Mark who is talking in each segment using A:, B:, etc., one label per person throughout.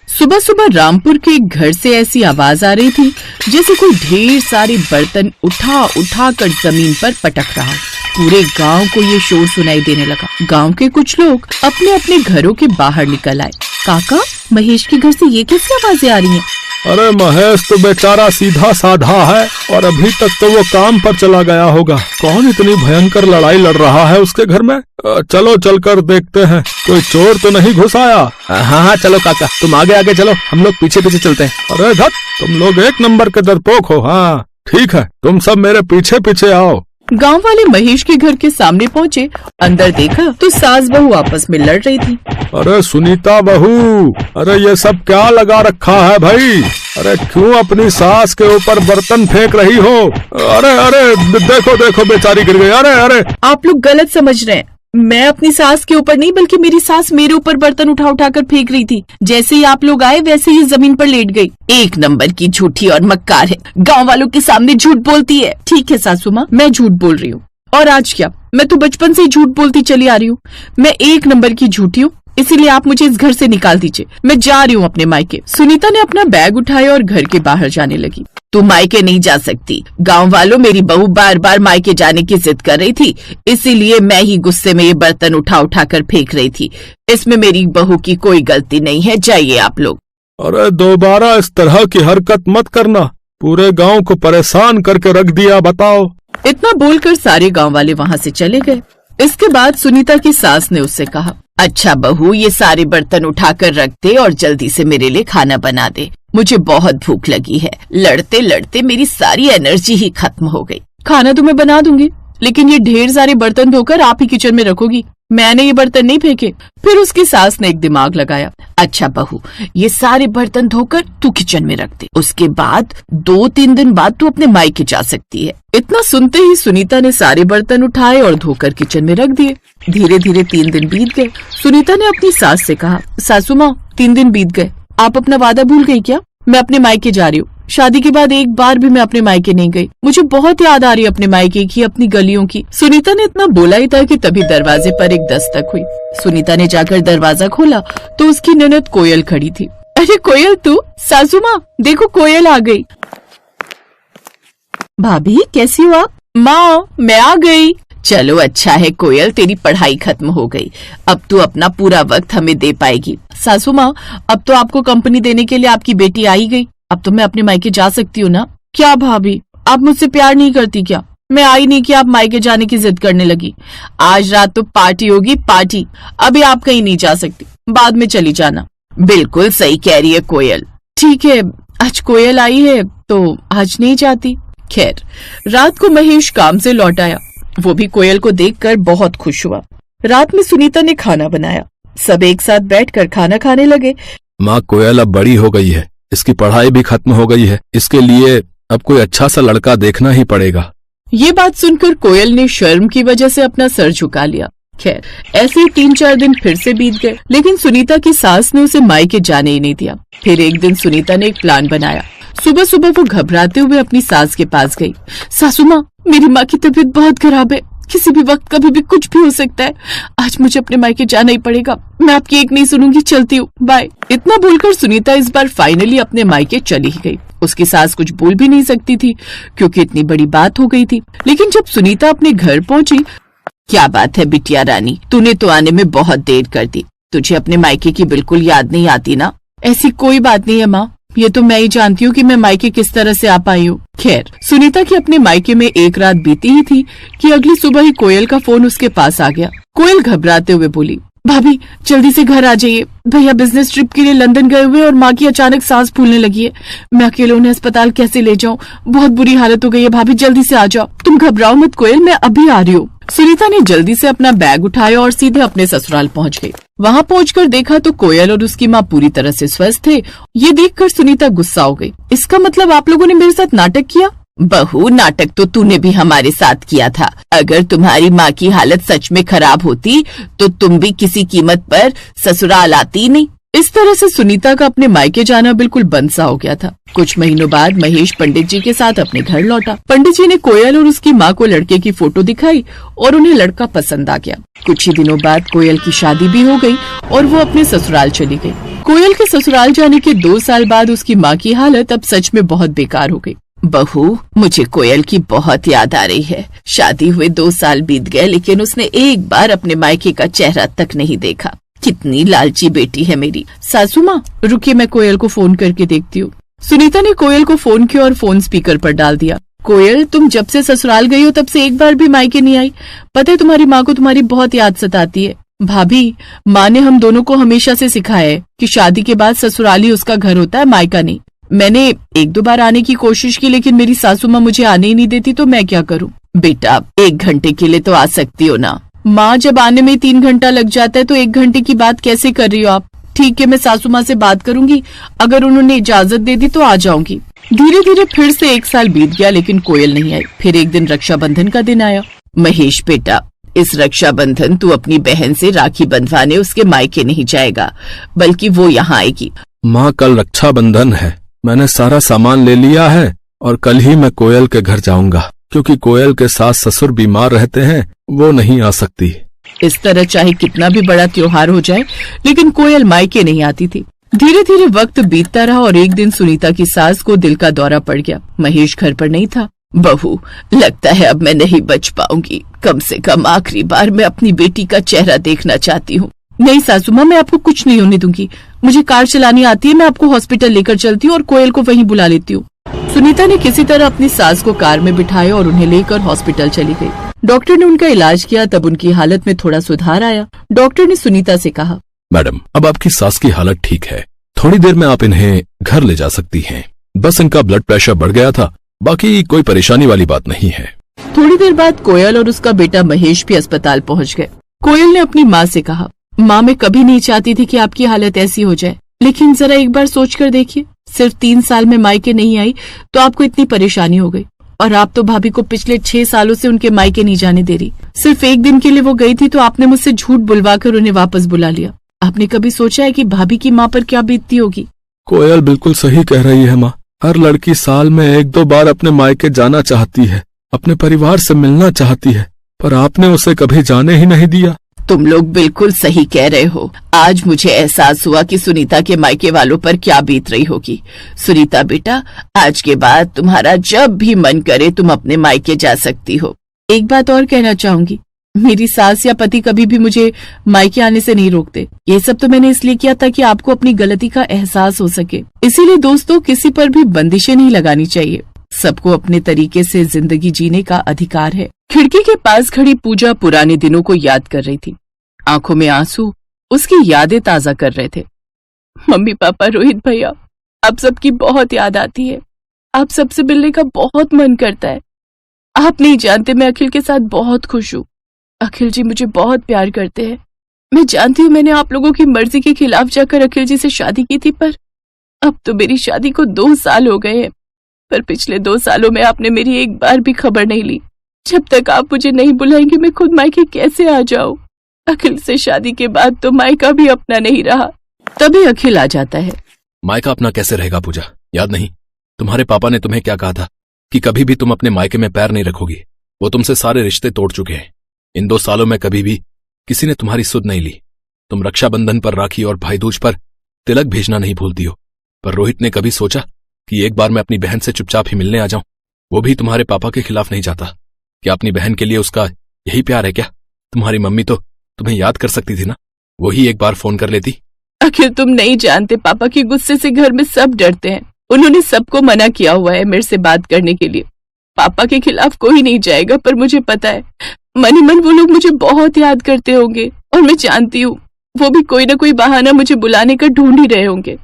A: सुबह सुबह रामपुर के एक घर से ऐसी आवाज आ रही थी जैसे कोई ढेर सारे बर्तन उठा उठा कर जमीन पर पटक रहा। पूरे गांव को ये शोर सुनाई देने लगा। गांव के कुछ लोग अपने अपने घरों के बाहर निकल आए। काका, महेश के घर से ये कैसी आवाजें आ रही हैं?
B: अरे महेश तो बेचारा सीधा साधा है और अभी तक तो वो काम पर चला गया होगा। कौन इतनी भयंकर लड़ाई लड़ रहा है उसके घर में? चलो चलकर देखते हैं, कोई चोर तो नहीं घुस आया।
C: हाँ चलो काका, तुम आगे आगे चलो, हम लोग पीछे पीछे चलते हैं।
B: अरे धत, तुम लोग एक नंबर के डरपोक हो। हाँ ठीक है, तुम सब मेरे पीछे पीछे आओ।
A: गांव वाले महेश के घर के सामने पहुंचे। अंदर देखा तो सास बहू आपस में लड़ रही थी।
B: अरे सुनीता बहू, अरे ये सब क्या लगा रखा है भाई? अरे क्यों अपनी सास के ऊपर बर्तन फेंक रही हो? अरे अरे देखो देखो, बेचारी गिर गई। अरे अरे,
A: आप लोग गलत समझ रहे हैं। मैं अपनी सास के ऊपर नहीं, बल्कि मेरी सास मेरे ऊपर बर्तन उठा उठा कर फेंक रही थी। जैसे ही आप लोग आए वैसे ही जमीन पर लेट गई। एक नंबर की झूठी और मक्कार है, गांव वालों के सामने झूठ बोलती है। ठीक है सासू माँ, मैं झूठ बोल रही हूँ। और आज क्या, मैं तो बचपन से ही झूठ बोलती चली आ रही हूँ। मैं एक नंबर की झूठी हूँ, इसीलिए आप मुझे इस घर से निकाल दीजिए। मैं जा रही हूँ अपने मायके। सुनीता ने अपना बैग उठाया और घर के बाहर जाने लगी। तू मायके नहीं जा सकती। गांव वालों, मेरी बहू बार बार मायके जाने की जिद कर रही थी, इसीलिए मैं ही गुस्से में ये बर्तन उठा उठा कर फेंक रही थी। इसमें मेरी बहू की कोई गलती नहीं है। जाइए आप लोग।
B: अरे दोबारा इस तरह की हरकत मत करना, पूरे गांव को परेशान करके रख दिया। बताओ।
A: इतना बोलकर सारे गांव वाले वहाँ से चले गए। इसके बाद सुनीता की सास ने उससे कहा, अच्छा बहू, ये सारे बर्तन उठाकर रख दे और जल्दी से मेरे लिए खाना बना दे। मुझे बहुत भूख लगी है। लड़ते लड़ते मेरी सारी एनर्जी ही खत्म हो गई। खाना तो मैं बना दूंगी, लेकिन ये ढेर सारे बर्तन धोकर आप ही किचन में रखोगी। मैंने ये बर्तन नहीं फेंके। फिर उसकी सास ने एक दिमाग लगाया। अच्छा बहू, ये सारे बर्तन धोकर तू किचन में रख दे। उसके बाद 2-3 दिन बाद तू अपने मायके जा सकती है। इतना सुनते ही सुनीता ने सारे बर्तन उठाए और धोकर किचन में रख दिए। धीरे धीरे 3 दिन बीत गए। सुनीता ने अपनी सास से कहा, सासू माँ, 3 दिन बीत गए, आप अपना वादा भूल गई क्या? मैं अपने मायके जा रही हूँ। शादी के बाद एक बार भी मैं अपने मायके नहीं गई। मुझे बहुत याद आ रही है अपने मायके की, अपनी गलियों की। सुनीता ने इतना बोला ही था कि तभी दरवाजे पर एक दस्तक हुई। सुनीता ने जाकर दरवाजा खोला तो उसकी ननद कोयल खड़ी थी। अरे कोयल तू? सासू माँ देखो, कोयल आ गई। भाभी कैसी हो आप? माँ मैं आ गई। चलो अच्छा है कोयल, तेरी पढ़ाई खत्म हो गई। अब तू अपना पूरा वक्त हमें दे पाएगी। सासू माँ, अब तो आपको कंपनी देने के लिए आपकी बेटी आई गई। अब तो मैं अपने मायके जा सकती हूँ ना? क्या भाभी, आप मुझसे प्यार नहीं करती क्या? मैं आई नहीं कि आप मायके जाने की जिद करने लगी। आज रात तो पार्टी होगी, पार्टी। अभी आप कहीं नहीं जा सकती, बाद में चली जाना। बिल्कुल सही कह रही है कोयल। ठीक है, आज कोयल आई है तो आज नहीं जाती। खैर, रात को महेश काम से लौट आया। वो भी कोयल को देखकर बहुत खुश हुआ। रात में सुनीता ने खाना बनाया। सब एक साथ बैठकर खाना खाने लगे।
C: माँ, कोयल अब बड़ी हो गई है, इसकी पढ़ाई भी खत्म हो गई है। इसके लिए अब कोई अच्छा सा लड़का देखना ही पड़ेगा।
A: ये बात सुनकर कोयल ने शर्म की वजह से अपना सर झुका लिया। खैर, ऐसे ही 3-4 दिन फिर से बीत गए, लेकिन सुनीता की सास ने उसे मायके जाने ही नहीं दिया। फिर एक दिन सुनीता ने एक प्लान बनाया। सुबह सुबह वो घबराते हुए अपनी सास के पास गई। सासू माँ, मेरी माँ की तबीयत बहुत खराब है, किसी भी वक्त कभी भी कुछ भी हो सकता है। आज मुझे अपने मायके जाना ही पड़ेगा। मैं आपकी एक नहीं सुनूंगी, चलती हूँ, बाय। इतना बोलकर सुनीता इस बार फाइनली अपने मायके चली ही गई। उसकी सास कुछ बोल भी नहीं सकती थी क्योंकि इतनी बड़ी बात हो गई थी। लेकिन जब सुनीता अपने घर पहुंची, क्या बात है बिटिया रानी, तूने तो आने में बहुत देर कर दी। तुझे अपने मायके की बिल्कुल याद नहीं आती ना? ऐसी कोई बात नहीं है माँ, ये तो मैं ही जानती हूँ कि मैं मायके किस तरह से आ पाई हूँ। खैर, सुनीता की अपने मायके में एक रात बीती ही थी कि अगली सुबह ही कोयल का फोन उसके पास आ गया। कोयल घबराते हुए बोली, भाभी जल्दी से घर आ जाइए, भैया बिजनेस ट्रिप के लिए लंदन गए हुए और माँ की अचानक सांस फूलने लगी है। मैं अकेले उन्हें अस्पताल कैसे ले जाऊँ? बहुत बुरी हालत हो गई है भाभी, जल्दी से आ जाओ। तुम घबराओ मत कोयल, मैं अभी आ रही हूँ। सुनीता ने जल्दी से अपना बैग उठाया और सीधे अपने ससुराल पहुँच गई। वहाँ पहुंचकर देखा तो कोयल और उसकी माँ पूरी तरह से स्वस्थ थे। ये देखकर सुनीता गुस्सा हो गई। इसका मतलब आप लोगों ने मेरे साथ नाटक किया? बहू, नाटक तो तूने भी हमारे साथ किया था। अगर तुम्हारी माँ की हालत सच में खराब होती तो तुम भी किसी कीमत पर ससुराल आती नहीं। इस तरह से सुनीता का अपने मायके जाना बिल्कुल बंद सा हो गया था। कुछ महीनों बाद महेश पंडित जी के साथ अपने घर लौटा। पंडित जी ने कोयल और उसकी माँ को लड़के की फोटो दिखाई और उन्हें लड़का पसंद आ गया। कुछ ही दिनों बाद कोयल की शादी भी हो गई और वो अपने ससुराल चली गई। कोयल के ससुराल जाने के 2 साल बाद उसकी माँ की हालत अब सच में बहुत बेकार हो गई। बहू, मुझे कोयल की बहुत याद आ रही है। शादी हुए 2 साल बीत गए, लेकिन उसने एक बार अपने मायके का चेहरा तक नहीं देखा। कितनी लालची बेटी है मेरी। सासू माँ, रुकिए, मैं कोयल को फोन करके देखती हूँ। सुनीता ने कोयल को फोन किया और फोन स्पीकर पर डाल दिया। कोयल, तुम जब से ससुराल गई हो तब से एक बार भी मायके नहीं आई। पता है तुम्हारी माँ को तुम्हारी बहुत याद सताती है। भाभी, माँ ने हम दोनों को हमेशा से सिखाया है कि शादी के बाद ससुराल ही उसका घर होता है, मायका नहीं। मैंने 1-2 बार आने की कोशिश की, लेकिन मेरी सासू माँ मुझे आने ही नहीं देती, तो मैं क्या करूँ। बेटा, 1 घंटे के लिए तो आ सकती हो ना। माँ, जब आने में 3 घंटा लग जाता है तो 1 घंटे की बात कैसे कर रही हो आप। ठीक है, मैं सासू माँ से बात करूंगी, अगर उन्होंने इजाजत दे दी तो आ जाऊंगी। धीरे धीरे फिर से 1 साल बीत गया, लेकिन कोयल नहीं आई। फिर एक दिन रक्षाबंधन का दिन आया। महेश बेटा, इस रक्षाबंधन तू अपनी बहन से राखी बंधवाने उसके मायके नहीं जाएगा, बल्कि वो यहाँ आएगी।
C: माँ, कल रक्षाबंधन है, मैंने सारा सामान ले लिया है और कल ही मैं कोयल के घर जाऊंगा, क्योंकि कोयल के सास ससुर बीमार रहते हैं, वो नहीं आ सकती।
A: इस तरह चाहे कितना भी बड़ा त्योहार हो जाए, लेकिन कोयल मायके नहीं आती थी। धीरे धीरे वक्त बीतता रहा और एक दिन सुनीता की सास को दिल का दौरा पड़ गया। महेश घर पर नहीं था। बहू, लगता है अब मैं नहीं बच पाऊंगी। कम से कम आखिरी बार मैं अपनी बेटी का चेहरा देखना चाहती हूँ। नहीं सासू माँ, मैं आपको कुछ नहीं होने दूंगी। मुझे कार चलानी आती है, मैं आपको हॉस्पिटल लेकर चलती हूँ और कोयल को वहीं बुला लेती हूँ। सुनीता ने किसी तरह अपनी सास को कार में बिठाया और उन्हें लेकर हॉस्पिटल चली गई। डॉक्टर ने उनका इलाज किया, तब उनकी हालत में थोड़ा सुधार आया। डॉक्टर ने सुनीता से कहा,
C: मैडम, अब आपकी सास की हालत ठीक है, थोड़ी देर में आप इन्हें घर ले जा सकती हैं। बस इनका ब्लड प्रेशर बढ़ गया था, बाकी कोई परेशानी वाली बात नहीं है।
A: थोड़ी देर बाद कोयल और उसका बेटा महेश भी अस्पताल पहुंच गए। कोयल ने अपनी माँ से कहा, माँ, मैं कभी नहीं चाहती थी कि आपकी हालत ऐसी हो जाए, लेकिन जरा एक बार सोच कर देखिए, सिर्फ 3 साल में मायके नहीं आई तो आपको इतनी परेशानी हो गई, और आप तो भाभी को पिछले 6 सालों से उनके मायके नहीं जाने दे रही। सिर्फ 1 दिन के लिए वो गई थी तो आपने मुझसे झूठ बुलवाकर उन्हें वापस बुला लिया। आपने कभी सोचा है कि भाभी की माँ पर क्या बीतती होगी।
C: कोयल बिल्कुल सही कह रही है माँ। हर लड़की साल में 1-2 बार अपने मायके जाना चाहती है, अपने परिवार से मिलना चाहती है, पर आपने उसे कभी जाने ही नहीं दिया।
A: तुम लोग बिल्कुल सही कह रहे हो। आज मुझे एहसास हुआ कि सुनीता के मायके वालों पर क्या बीत रही होगी। सुनीता बेटा, आज के बाद तुम्हारा जब भी मन करे तुम अपने मायके जा सकती हो। एक बात और कहना चाहूंगी, मेरी सास या पति कभी भी मुझे मायके आने से नहीं रोकते। ये सब तो मैंने इसलिए किया था कि आपको अपनी गलती का एहसास हो सके। इसीलिए दोस्तों, किसी पर भी बंदिशें नहीं लगानी चाहिए। सबको अपने तरीके से जिंदगी जीने का अधिकार है। खिड़की के पास खड़ी पूजा पुराने दिनों को याद कर रही थी। आंखों में आंसू उसकी यादें ताजा कर रहे थे। मम्मी पापा, रोहित भैया, आप सबकी बहुत याद आती है। आप सबसे मिलने का बहुत मन करता है। आप नहीं जानते, मैं अखिल के साथ बहुत खुश हूँ। अखिल जी मुझे बहुत प्यार करते हैं। मैं जानती हूँ मैंने आप लोगों की मर्जी के खिलाफ जाकर अखिल जी से शादी की थी, पर अब तो मेरी शादी को 2 साल हो गए हैं। पर पिछले 2 सालों में आपने मेरी एक बार भी खबर नहीं ली। जब तक आप मुझे नहीं बुलाएंगे मैं खुद मायके कैसे आ जाऊं। अखिल से शादी के बाद तो मायका भी अपना नहीं रहा। तभी अखिल आ जाता है।
C: मायका अपना कैसे रहेगा पूजा? याद नहीं तुम्हारे पापा ने तुम्हें क्या कहा था कि कभी भी तुम अपने मायके में पैर नहीं रखोगी। वो तुमसे सारे रिश्ते तोड़ चुके हैं। इन 2 सालों में कभी भी किसी ने तुम्हारी सुध नहीं ली। तुम रक्षाबंधन पर राखी और भाई दूज पर तिलक भेजना नहीं भूलती हो। पर रोहित ने कभी सोचा कि एक बार मैं अपनी बहन से चुपचाप ही मिलने आ जाऊं? वो भी तुम्हारे पापा के खिलाफ नहीं जाता। क्या अपनी बहन के लिए उसका यही प्यार है क्या? तुम्हारी मम्मी तो तुम्हें याद कर सकती थी ना, वही एक बार फोन कर लेती।
A: आखिर तुम नहीं जानते, पापा के गुस्से से घर में सब डरते हैं। उन्होंने सबको मना किया हुआ है मेरे से बात करने के लिए। पापा के खिलाफ कोई नहीं जाएगा, पर मुझे पता है मन ही मन वो लोग मुझे बहुत याद करते होंगे, और मैं जानती हूँ वो भी कोई ना कोई बहाना मुझे बुलाने का ढूंढ ही रहे होंगे।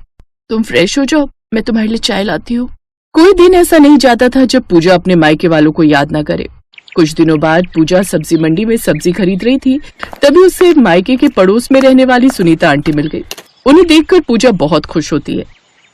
A: तुम फ्रेश हो जाओ, मैं तुम्हारे लिए चाय लाती हूँ। कोई दिन ऐसा नहीं जाता था जब पूजा अपने मायके वालों को याद ना करे। कुछ दिनों बाद पूजा सब्जी मंडी में सब्जी खरीद रही थी, तभी उसे मायके के पड़ोस में रहने वाली सुनीता आंटी मिल गई। उन्हें देखकर पूजा बहुत खुश होती है।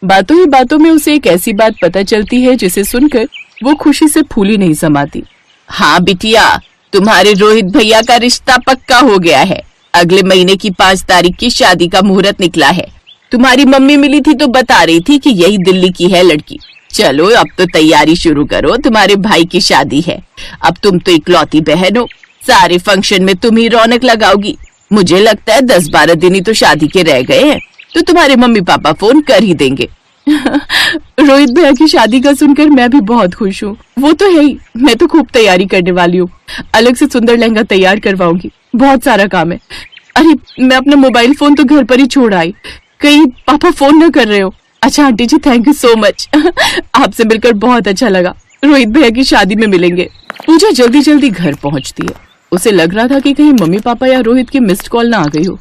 A: बातों ही बातों में उसे एक ऐसी बात पता चलती है जिसे सुनकर वो खुशी से फूली नहीं समाती। हाँ बिटिया, तुम्हारे रोहित भैया का रिश्ता पक्का हो गया है। अगले महीने की 5 तारीख की शादी का मुहूर्त निकला है। तुम्हारी मम्मी मिली थी तो बता रही थी कि यही दिल्ली की है लड़की। चलो अब तो तैयारी शुरू करो, तुम्हारे भाई की शादी है। अब तुम तो इकलौती बहन हो, सारे फंक्शन में तुम ही रौनक लगाओगी। मुझे लगता है 10-12 दिन ही तो शादी के रह गए हैं। तो तुम्हारे मम्मी पापा फोन कर ही देंगे। रोहित भैया की शादी का सुनकर मैं भी बहुत खुश हूँ। वो तो है ही, मैं तो खूब तैयारी करने वाली हूँ। अलग से सुंदर लहंगा तैयार करवाऊंगी, बहुत सारा काम है। अरे मैं अपना मोबाइल फोन तो घर पर ही छोड़ आई, कहीं पापा फोन न कर रहे हो। अच्छा aunty ji, thank you so much. आपसे मिलकर बहुत अच्छा लगा। रोहित भैया की शादी में मिलेंगे। पूजा जल्दी जल्दी घर पहुंचती है। उसे लग रहा था कि कहीं मम्मी पापा या रोहित की मिस्ड कॉल ना आ गई हो।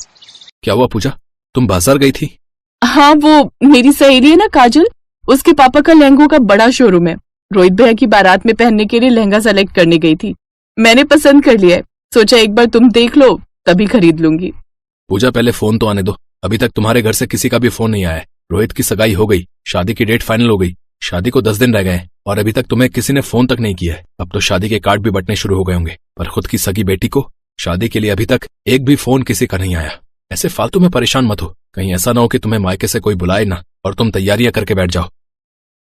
C: क्या हुआ पूजा, तुम बाजार गई थी?
A: हाँ, वो मेरी सहेली है ना काजल, उसके पापा का लहंगों का बड़ा शोरूम है। रोहित भैया की बारात में पहनने के लिए लहंगा सेलेक्ट करने गई थी। मैंने पसंद कर लिया है, सोचा एक बार तुम देख लो तभी खरीद लूंगी।
C: पूजा पहले फोन तो आने दो। अभी तक तुम्हारे घर से किसी का भी फोन नहीं आया है। रोहित की सगाई हो गई, शादी की डेट फाइनल हो गई, शादी को 10 दिन रह गए और अभी तक तुम्हें किसी ने फोन तक नहीं किया है। अब तो शादी के कार्ड भी बंटने शुरू हो गए होंगे, पर खुद की सगी बेटी को शादी के लिए अभी तक एक भी फोन किसी का नहीं आया। ऐसे फालतू में परेशान मत हो, कहीं ऐसा ना हो कि तुम्हें मायके से कोई बुलाए ना और तुम तैयारियां करके बैठ जाओ।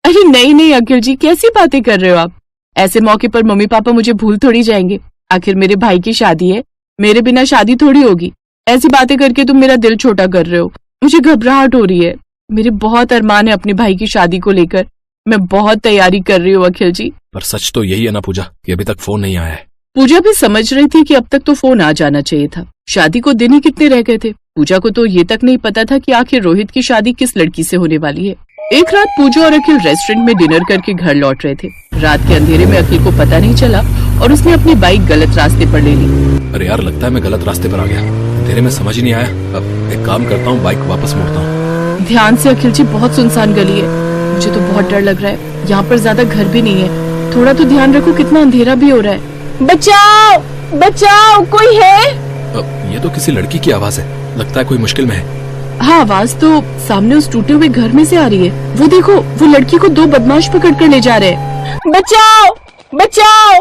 A: अरे नहीं नहीं अखिल जी, कैसी बातें कर रहे हो आप? ऐसे मौके पर मम्मी पापा मुझे भूल थोड़ी जाएंगे। आखिर मेरे भाई की शादी है, मेरे बिना शादी थोड़ी होगी। ऐसी बातें करके तुम मेरा दिल छोटा कर रहे हो। मुझे घबराहट हो रही है। मेरे बहुत अरमान है अपने भाई की शादी को लेकर। मैं बहुत तैयारी कर रही हूँ अखिल जी।
C: पर सच तो यही है ना पूजा कि अभी तक फोन नहीं आया है।
A: पूजा भी समझ रही थी कि अब तक तो फोन आ जाना चाहिए था। शादी को दिन ही कितने रह गए थे। पूजा को तो ये तक नहीं पता था कि आखिर रोहित की शादी किस लड़की से होने वाली है। एक रात पूजा और अखिल रेस्टोरेंट में डिनर करके घर लौट रहे थे। रात के अंधेरे में अखिल को पता नहीं चला और उसने अपनी बाइक गलत रास्ते पर ले ली।
C: अरे यार, लगता है मैं गलत रास्ते पर आ गया। अंधेरे में समझ ही नहीं आया। अब एक काम करता हूँ, बाइक वापस मोड़ता हूँ।
A: ध्यान से अखिल जी, बहुत सुनसान गली है। मुझे तो बहुत डर लग रहा है। यहाँ पर ज्यादा घर भी नहीं है। थोड़ा तो ध्यान रखो, कितना अंधेरा भी हो रहा है। बचाओ बचाओ, कोई है?
C: ये तो किसी लड़की की आवाज है, लगता है कोई मुश्किल में है।
A: हाँ, आवाज तो सामने उस टूटे हुए घर में से आ रही है। वो देखो, वो लड़की को 2 बदमाश पकड़ कर ले जा रहे हैं। बचाओ बचाओ।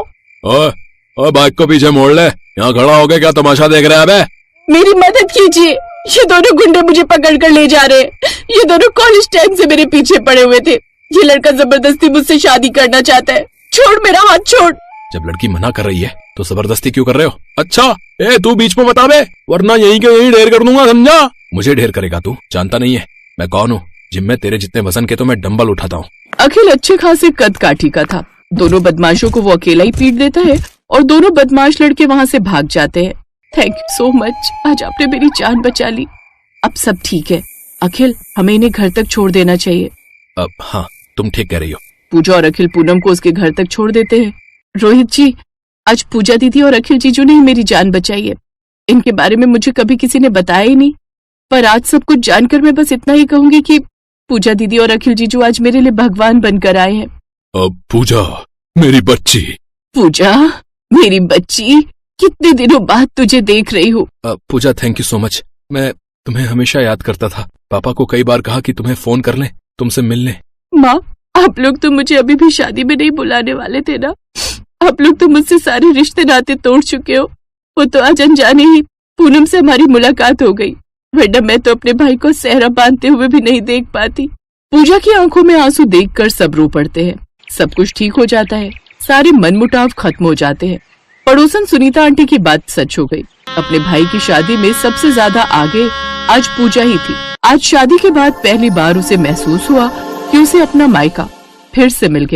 C: ओए बाइक को पीछे मोड़ ले, यहाँ खड़ा हो गया क्या तमाशा देख रहा है बे?
A: मेरी मदद कीजिए, ये दोनों गुंडे मुझे पकड़ कर ले जा रहे हैं। ये दोनों कॉलेज टाइम से मेरे पीछे पड़े हुए थे। ये लड़का जबरदस्ती मुझसे शादी करना चाहता है। छोड़ मेरा हाथ, छोड़।
C: जब लड़की मना कर रही है तो जबरदस्ती क्यों कर रहे हो? अच्छा तू बीच में बता बे, वरना यहीं के यहीं ढेर कर दूंगा, समझा? मुझे ढेर करेगा तू? जानता नहीं है मैं कौन हूँ? जिम में तेरे जितने वजन के तो मैं डंबल उठाता हूँ।
A: अखिल अच्छे खासे कद काठी का था। दोनों बदमाशों को वो अकेला ही पीट देता है और दोनों बदमाश लड़के वहाँ से भाग जाते हैं। थैंक यू सो मच, आज आपने मेरी जान बचा ली। अब सब ठीक है अखिल, हमें इन्हें घर तक छोड़ देना चाहिए।
C: अब हाँ, तुम ठीक कह रही हो।
A: पूजा और अखिल पूनम को उसके घर तक छोड़ देते हैं। रोहित जी, आज पूजा दीदी और अखिल जीजू ने ही मेरी जान बचाई है। इनके बारे में मुझे कभी किसी ने बताया ही नहीं, पर आज सब कुछ जानकर मैं बस इतना ही कहूंगी कि पूजा दीदी और अखिल जीजू आज मेरे लिए भगवान बनकर आए हैं।
C: पूजा मेरी बच्ची।
A: पूजा मेरी बच्ची, कितने दिनों बाद तुझे देख रही हूँ।
C: पूजा थैंक यू सो मच। मैं तुम्हें हमेशा याद करता था। पापा को कई बार कहा कि तुम्हें फोन कर लें, तुमसे मिलने।
A: माँ, आप लोग तो मुझे अभी भी शादी में नहीं बुलाने वाले थे ना। आप लोग तो मुझसे सारे रिश्ते नाते तोड़ चुके हो। वो तो आज अनजाने ही पूनम से हमारी मुलाकात हो गई, वरना मैं तो अपने भाई को सेहरा बांधते हुए भी नहीं देख पाती। पूजा की आंखों में आंसू देखकर सब रो पड़ते हैं। सब कुछ ठीक हो जाता है, सारे मनमुटाव खत्म हो जाते हैं। पड़ोसन सुनीता आंटी की बात सच हो गई। अपने भाई की शादी में सबसे ज्यादा आगे आज पूजा ही थी। आज शादी के बाद पहली बार उसे महसूस हुआ कि उसे अपना मायका फिर से मिल गया।